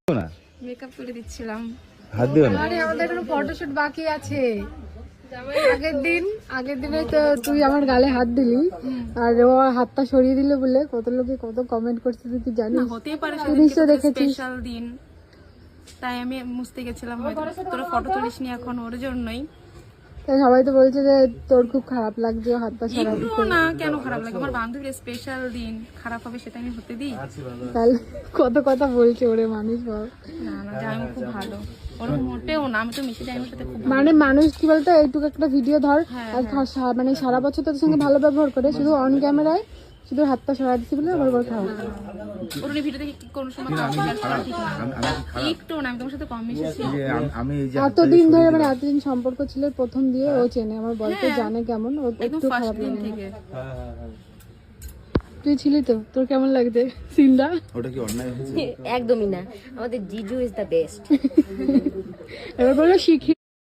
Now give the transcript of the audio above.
না মেকআপ করে দিচ্ছিলাম। হাত দিও না। আরে আমাদের কোনো ফটোশুট বাকি আছে। আগের দিনে তো তুই আমার গালে হাত দিলি আর ও হাতটা সরিয়ে দিল বলে কত লোকে কত কমেন্ট করছে তুই জানিস? হতেই পারে তুই নিশ্চয় দেখেছিস। স্পেশাল দিন, তাই আমি মুছতে গেছিলাম। হয়তো তোরা ফটো তুলিসনি এখন, ওর জন্যই। তাই সবাই তো বলছে যে তোর খুব খারাপ লাগছে হাতটা সরা দিতে। একটু না, কেন খারাপ লাগে? আমার বান্ধবীর স্পেশাল দিন, খারাপ হবে সেটা আমি হতে দিই? তাহলে কত কথা বলছে ওরে মানুষ বল। না না, জামাই খুব ভালো, ওরকম মোটেও না। আমি তো মিশে জামাইয়ের সাথে খুব মানে মানুষ কি বলতো এইটুকু একটা ভিডিও ধর আর মানে সারা বছর তোর সঙ্গে ভালো ব্যবহার করে, শুধু অন ক্যামেরায় শুধু হাতটা সরা দিচ্ছি বলে আমার বড় খারাপ। ওর ভিডিও থেকে কোনো সময় কমেন্ট করা ঠিক না। একটু না, আমি তোমার সাথে কম মিশেছি। আমি এই যে এতদিন ধরে মানে এতদিন সম্পর্ক ছিল প্রথম দিয়ে ও চেনে আমার বলতে জানে কেমন ও একদম একটু ফার্স্ট খারাপ দিন লাগে। থেকে। তুই ছিলি তো, তোর কেমন লাগছে সিনটা? ওটা কি অন্যায় হয়েছে? একদমই না, আমাদের জিজু ইজ দ্য বেস্ট। এবার বলো শিখি